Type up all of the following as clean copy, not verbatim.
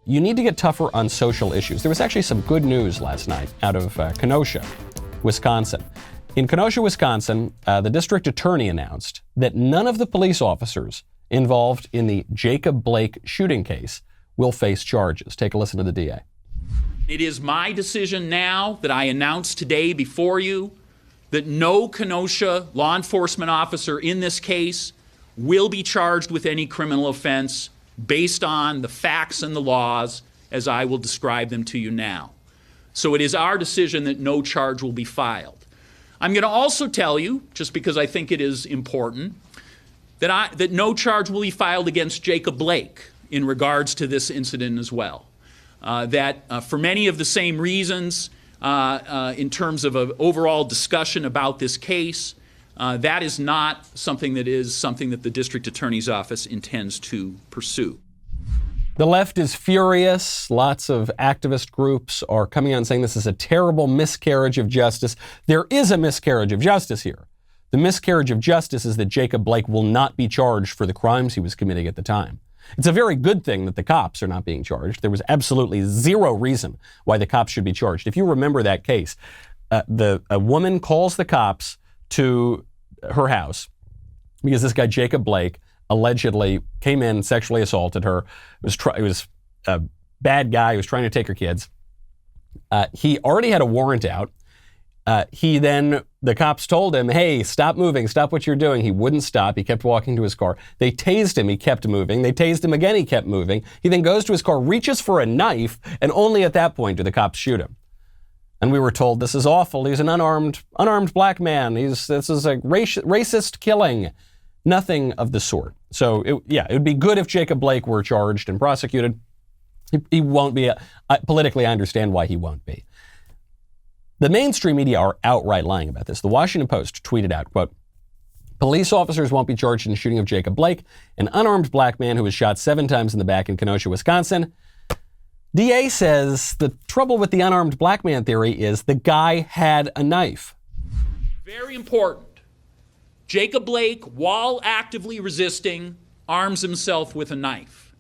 you need to get tougher on social issues. There was actually some good news last night out of Kenosha, Wisconsin. In Kenosha, Wisconsin, the district attorney announced that none of the police officers involved in the Jacob Blake shooting case will face charges. Take a listen to the DA. It is my decision now that I announce today before you that no Kenosha law enforcement officer in this case will be charged with any criminal offense based on the facts and the laws as I will describe them to you now. So it is our decision that no charge will be filed. I'm going to also tell you, just because I think it is important, that no charge will be filed against Jacob Blake in regards to this incident as well. For many of the same reasons, in terms of an overall discussion about this case, that is not something that the district attorney's office intends to pursue. The left is furious. Lots of activist groups are coming out and saying this is a terrible miscarriage of justice. There is a miscarriage of justice here. The miscarriage of justice is that Jacob Blake will not be charged for the crimes he was committing at the time. It's a very good thing that the cops are not being charged. There was absolutely zero reason why the cops should be charged. If you remember that case, a woman calls the cops to her house because this guy Jacob Blake allegedly came in, sexually assaulted her. It was a bad guy who was trying to take her kids. He already had a warrant out. The cops told him, hey, stop moving, stop what you're doing. He wouldn't stop. He kept walking to his car. They tased him. He kept moving. They tased him again. He kept moving. He then goes to his car, reaches for a knife, and only at that point do the cops shoot him. And we were told, this is awful. He's an unarmed black man. This is a racist killing. Nothing of the sort. So, it would be good if Jacob Blake were charged and prosecuted. He won't be. Politically, I understand why he won't be. The mainstream media are outright lying about this. The Washington Post tweeted out, quote, police officers won't be charged in the shooting of Jacob Blake, an unarmed black man who was shot 7 times in the back in Kenosha, Wisconsin. DA says the trouble with the unarmed black man theory is the guy had a knife. Very important. Jacob Blake, while actively resisting, arms himself with a knife.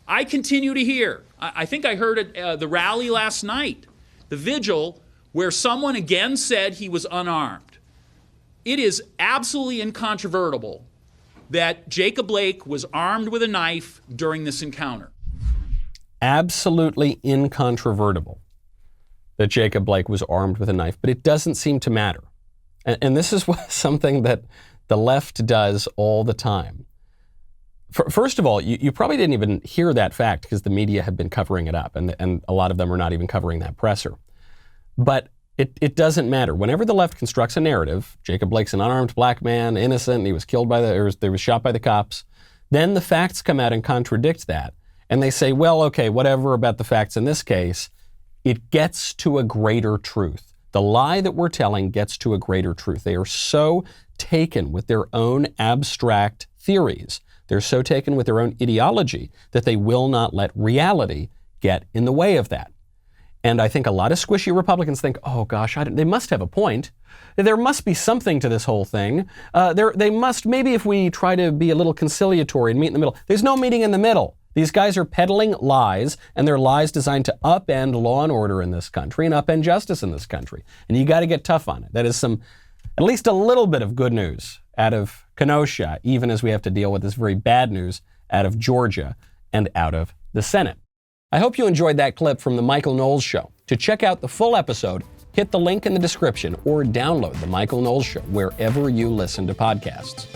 I continue to hear, I think I heard at the rally last night, the vigil, where someone again said he was unarmed. It is absolutely incontrovertible that Jacob Blake was armed with a knife during this encounter. Absolutely incontrovertible that Jacob Blake was armed with a knife, but it doesn't seem to matter. And this is something that the left does all the time. First of all, you probably didn't even hear that fact because the media had been covering it up, and a lot of them are not even covering that presser. But it doesn't matter. Whenever the left constructs a narrative, Jacob Blake's an unarmed black man, innocent, he was killed he was shot by the cops, then the facts come out and contradict that. And they say, well, okay, whatever about the facts in this case, it gets to a greater truth. The lie that we're telling gets to a greater truth. They are so taken with their own abstract theories. They're so taken with their own ideology that they will not let reality get in the way of that. And I think a lot of squishy Republicans think, oh gosh, they must have a point. There must be something to this whole thing. They must, maybe if we try to be a little conciliatory and meet in the middle. There's no meeting in the middle. These guys are peddling lies, and they're lies designed to upend law and order in this country and upend justice in this country. And you got to get tough on it. That is at least a little bit of good news out of Kenosha, even as we have to deal with this very bad news out of Georgia and out of the Senate. I hope you enjoyed that clip from the Michael Knowles Show. To check out the full episode, hit the link in the description or download the Michael Knowles Show wherever you listen to podcasts.